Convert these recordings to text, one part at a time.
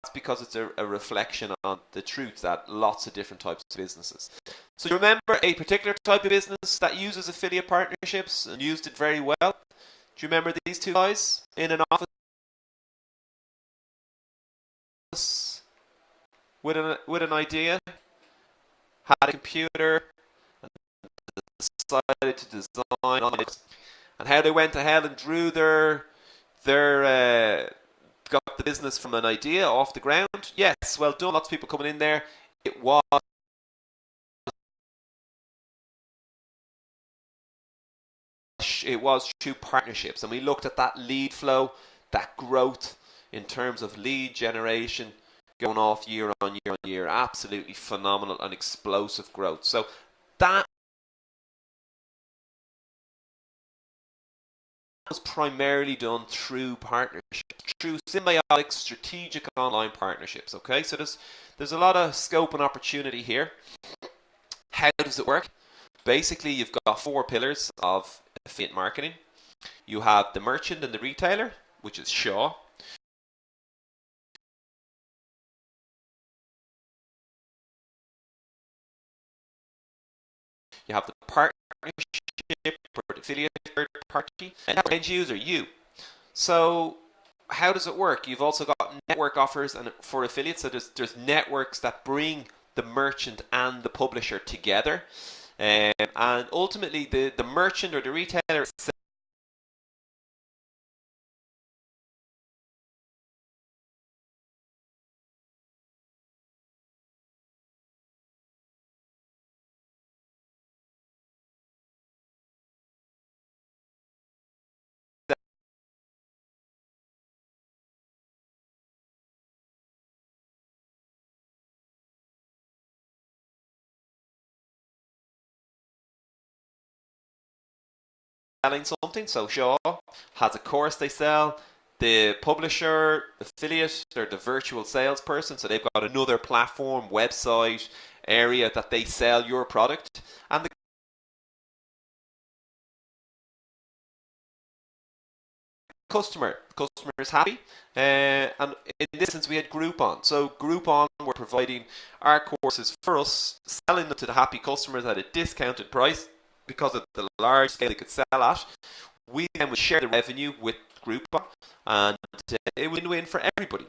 because it's a reflection on the truth that lots of different types of businesses. So you remember a particular type of business that uses affiliate partnerships and used it very well? Do you remember these two guys in an office with an idea, had a computer, and decided to design on it, and how they went ahead and drew their got the business from an idea off the ground? Yes, well done. Lots of people coming in there. It was through partnerships, and we looked at that lead flow, that growth in terms of lead generation going off year on year on year. Absolutely phenomenal and explosive growth. So that was primarily done through partnerships, through symbiotic strategic online partnerships. Okay, so there's a lot of scope and opportunity here. How does it work? Basically, you've got 4 pillars of affiliate marketing. You have the merchant and the retailer, which is Shaw. You have the partnership or the affiliate third party, and the end user, you. So how does it work? You've also got network offers and for affiliates. So there's networks that bring the merchant and the publisher together, and ultimately the merchant or the retailer selling something. So Shaw has a course they sell. The publisher, affiliate, they're the virtual salesperson, so they've got another platform, website, area that they sell your product. And the customer is happy. And in this instance, we had Groupon. So Groupon were providing our courses for us, selling them to the happy customers at a discounted price because of the large scale they could sell at. We then would share the revenue with Groupon, and it would win for everybody.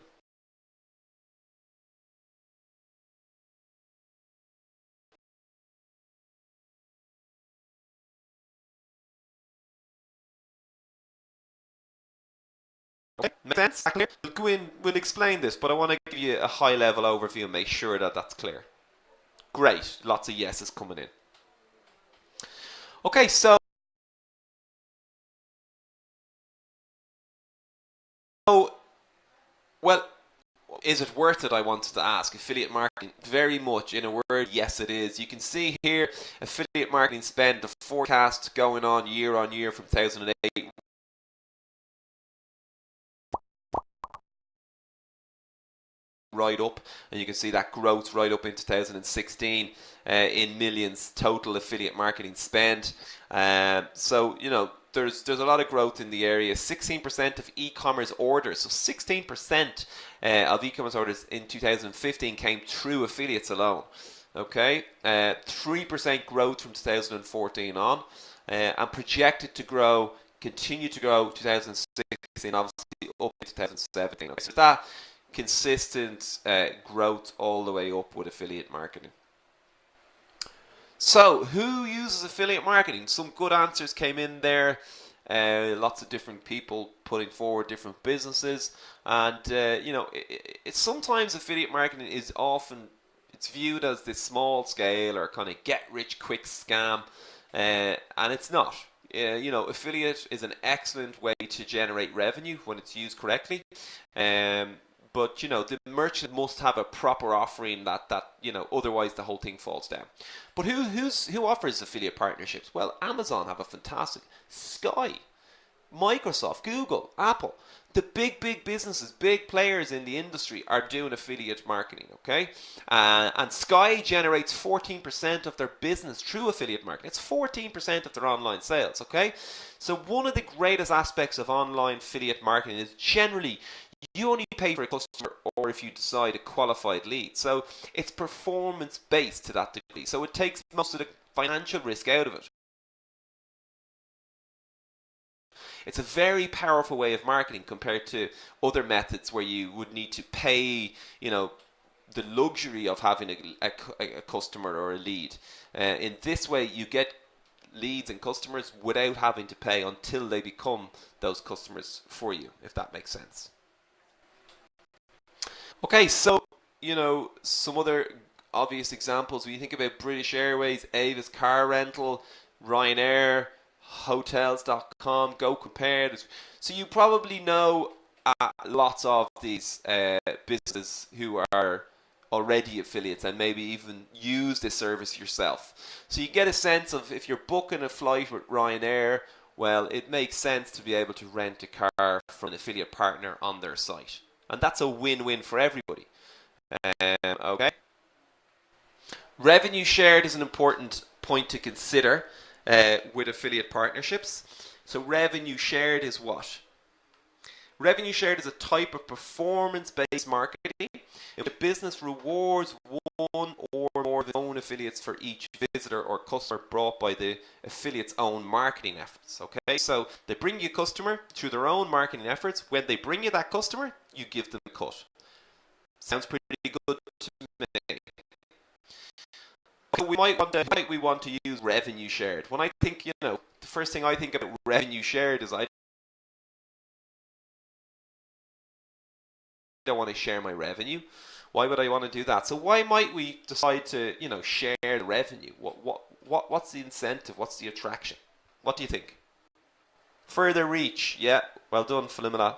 Okay, makes sense? Clear? We'll go in, we'll explain this, but I want to give you a high level overview and make sure that that's clear. Great, lots of yeses coming in. Okay, so well, is it worth it? I wanted to ask. Affiliate marketing, very much. In a word, yes, it is. You can see here, affiliate marketing spend, the forecast going on year from 2008. Right up, and you can see that growth right up in 2016 in millions total affiliate marketing spend. So you know there's a lot of growth in the area. 16% of e-commerce orders, so 16% of e-commerce orders in 2015 came through affiliates alone. Okay, 3% growth from 2014 on, and projected to continue to grow 2016, obviously up to 2017. Okay, so that consistent growth all the way up with affiliate marketing. So, who uses affiliate marketing? Some good answers came in there. Lots of different people putting forward different businesses, and you know, it's sometimes affiliate marketing is often it's viewed as this small scale or kind of get rich quick scam, and it's not. You know, affiliate is an excellent way to generate revenue when it's used correctly. But you know, the merchant must have a proper offering that you know, otherwise the whole thing falls down. But who offers affiliate partnerships? Well, Amazon have a fantastic, Sky, Microsoft, Google, Apple. The big businesses, big players in the industry are doing affiliate marketing, okay? And Sky generates 14% of their business through affiliate marketing. It's 14% of their online sales, okay? So one of the greatest aspects of online affiliate marketing is generally you only pay for a customer or if you decide a qualified lead. So it's performance based to that degree. So it takes most of the financial risk out of it. It's a very powerful way of marketing compared to other methods where you would need to pay, the luxury of having a customer or a lead. In this way, you get leads and customers without having to pay until they become those customers for you, if that makes sense. Okay, so, some other obvious examples. When you think about British Airways, Avis Car Rental, Ryanair, Hotels.com, Go Compare. So you probably know lots of these businesses who are already affiliates and maybe even use this service yourself. So you get a sense of if you're booking a flight with Ryanair, well, it makes sense to be able to rent a car from an affiliate partner on their site. And that's a win-win for everybody. Okay. Revenue shared is an important point to consider with affiliate partnerships. So revenue shared is what? Revenue shared is a type of performance-based marketing in which a business rewards one or more of its own affiliates for each visitor or customer brought by the affiliate's own marketing efforts. Okay, so they bring you a customer through their own marketing efforts. When they bring you that customer, you give them a cut. Sounds pretty good to me. So we might want to use revenue shared. When I think, the first thing I think about revenue shared is I don't want to share my revenue. Why would I want to do that? So why might we decide to, share the revenue? What's the incentive? What's the attraction? What do you think? Further reach. Yeah, well done, Philomena.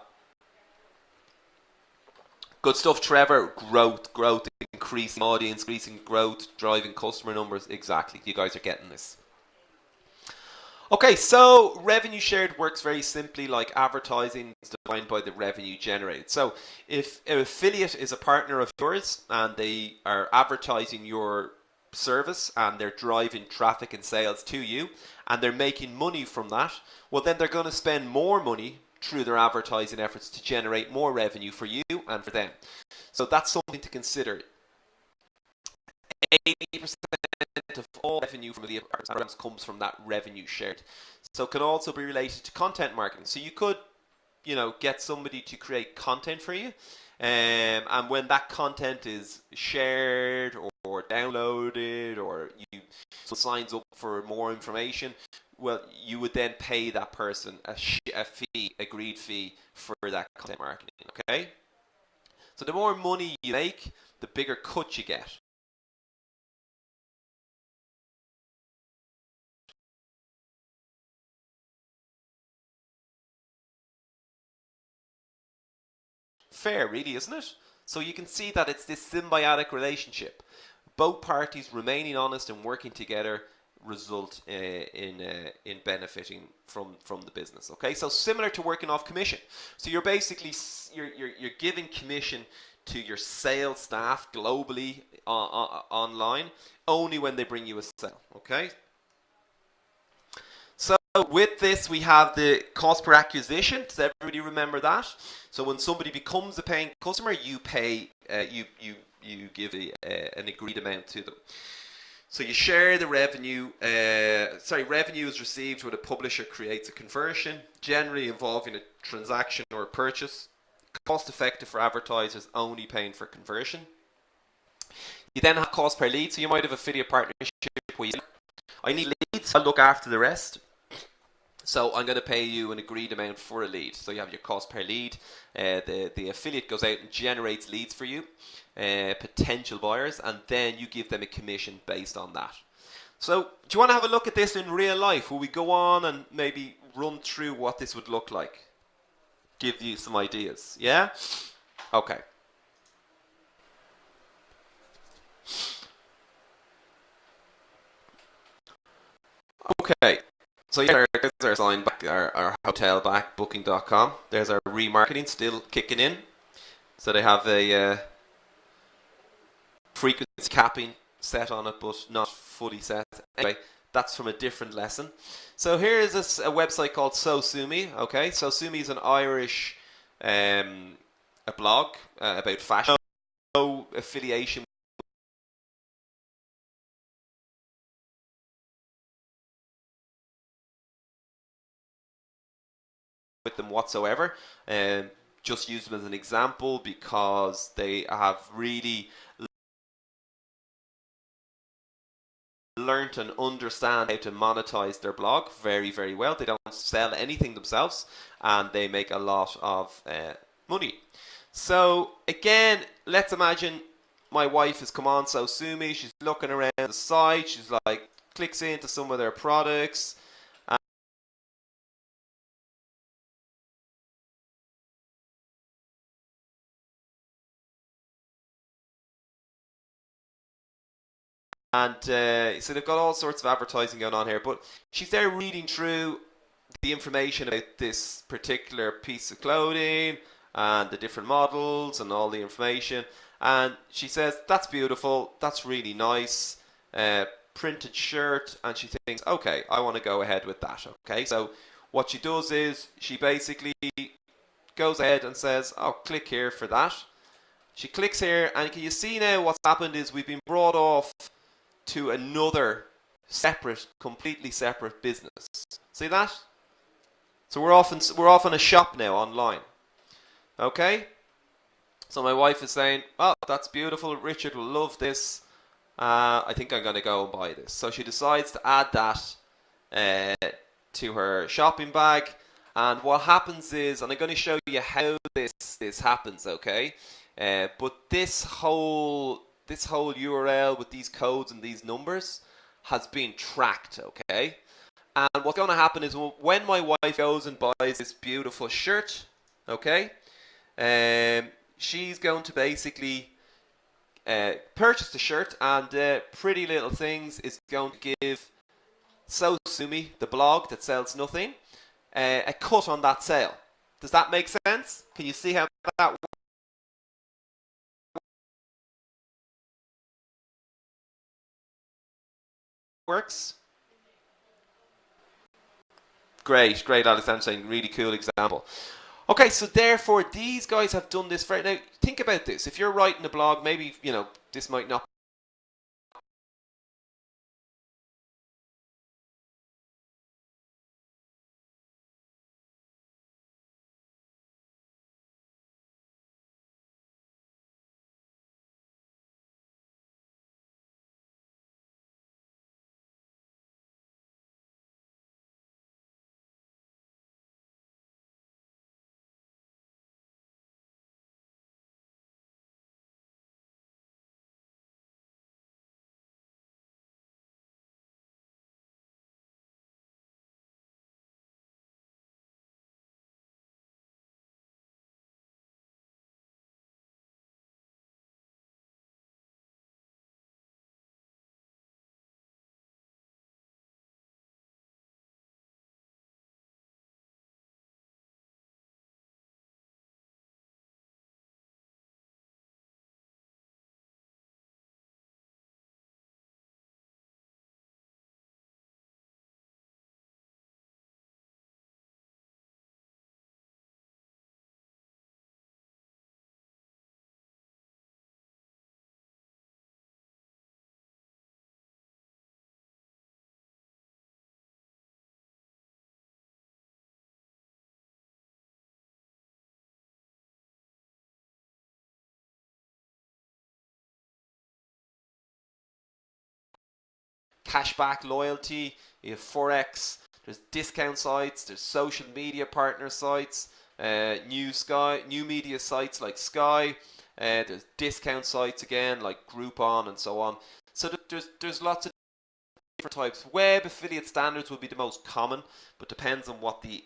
Good stuff, Trevor. Growth, increasing audience, increasing growth, driving customer numbers. Exactly. You guys are getting this. Okay, so revenue shared works very simply like advertising is defined by the revenue generated. So if an affiliate is a partner of yours and they are advertising your service and they're driving traffic and sales to you and they're making money from that, well then they're going to spend more money through their advertising efforts to generate more revenue for you and for them. So that's something to consider. 80% of all revenue from affiliate programs comes from that revenue shared. So it can also be related to content marketing. So you could, get somebody to create content for you. And when that content is shared or downloaded or you signs up for more information, well, you would then pay that person a fee, agreed fee for that content marketing. Okay. So the more money you make, the bigger cut you get. Fair, really, isn't it? So you can see that it's this symbiotic relationship. Both parties remaining honest and working together result in benefiting from the business. Okay, so similar to working off commission. So you're basically you're giving commission to your sales staff globally online only when they bring you a sale. Okay. So with this, we have the cost per acquisition. Does everybody remember that? So when somebody becomes a paying customer, you pay, you give an agreed amount to them. So you share the revenue. Revenue is received when a publisher creates a conversion, generally involving a transaction or a purchase. Cost effective for advertisers, only paying for conversion. You then have cost per lead. So you might have affiliate partnership where you say, I need leads, I'll look after the rest. So I'm going to pay you an agreed amount for a lead. So you have your cost per lead. The affiliate goes out and generates leads for you, potential buyers, and then you give them a commission based on that. So do you want to have a look at this in real life? Will we go on and maybe run through what this would look like? Give you some ideas. Yeah? Okay. Okay. So yeah, there's our sign back, our hotel back, booking.com. There's our remarketing still kicking in. So they have a frequency capping set on it, but not fully set. Anyway, that's from a different lesson. So here is a website called SoSumi. Okay, SoSumi is an Irish a blog about fashion, no affiliation with them whatsoever. Just use them as an example because they have really learned and understand how to monetize their blog very, very well. They don't sell anything themselves, and they make a lot of money. So again, let's imagine my wife has come on So Sumi. She's looking around the site. She's like, clicks into some of their products. And so they've got all sorts of advertising going on here. But she's there reading through the information about this particular piece of clothing and the different models and all the information. And she says, that's beautiful. That's really nice. Printed shirt. And she thinks, okay, I want to go ahead with that. Okay, so what she does is she basically goes ahead and says, oh, click here for that. She clicks here, and can you see now what's happened is we've been brought off to another separate, completely separate business. See that? So we're off in a shop now online. Okay? So my wife is saying, oh, that's beautiful. Richard will love this. I think I'm going to go and buy this. So she decides to add that to her shopping bag. And what happens is, and I'm going to show you how this happens, okay? But this whole URL with these codes and these numbers has been tracked, okay? And what's going to happen is when my wife goes and buys this beautiful shirt, okay, she's going to basically purchase the shirt, and Pretty Little Things is going to give So Sumi, the blog that sells nothing, a cut on that sale. Does that make sense? Can you see how that works? Great, Alexander, saying really cool example. Okay, so therefore these guys have done this for now. Think about this. If you're writing a blog, maybe this might not cashback loyalty, you have Forex, there's discount sites, there's social media partner sites, new media sites like Sky, there's discount sites again like Groupon and so on. So there's lots of different types. Web affiliate standards will be the most common, but depends on what the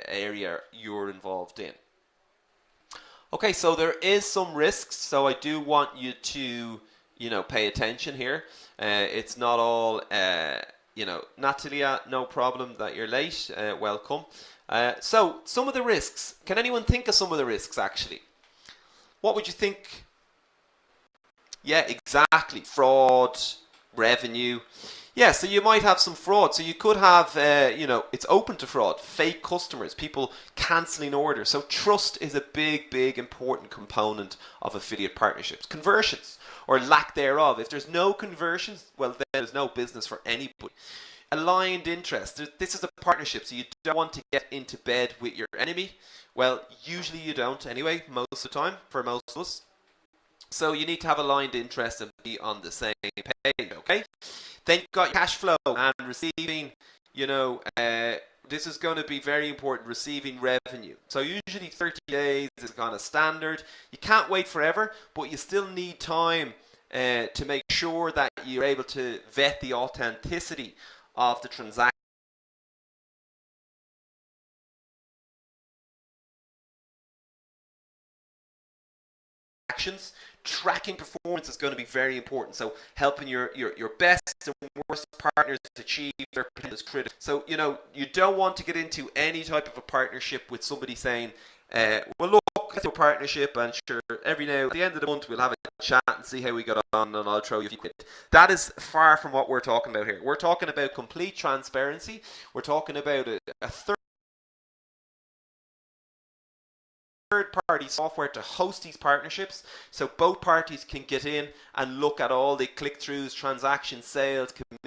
area you're involved in. Okay, so there is some risks, so I do want you to, pay attention here. It's not all, Natalia, no problem that you're late. Welcome. So, some of the risks. Can anyone think of some of the risks, actually? What would you think? Yeah, exactly. Fraud, revenue. Yeah, so you might have some fraud. So you could have, it's open to fraud, fake customers, people cancelling orders. So trust is a big, big, important component of affiliate partnerships. Conversions or lack thereof. If there's no conversions, well, then there's no business for anybody. Aligned interest. This is a partnership, so you don't want to get into bed with your enemy. Well, usually you don't anyway, most of the time, for most of us. So you need to have aligned interest and be on the same page, okay? Then you've got cash flow and receiving, this is going to be very important, receiving revenue. So usually 30 days is kind of standard. You can't wait forever, but you still need time to make sure that you're able to vet the authenticity of the transaction. Tracking performance is going to be very important. So helping your best and worst partners achieve their potential is critical. So you don't want to get into any type of a partnership with somebody saying, well, look, let's do a partnership, and sure, every now at the end of the month we'll have a chat and see how we got on, and I'll throw you a few quid. That is far from what we're talking about here. We're talking about complete transparency. We're talking about a third-party software to host these partnerships, so both parties can get in and look at all the click-throughs, transactions, sales, commissions,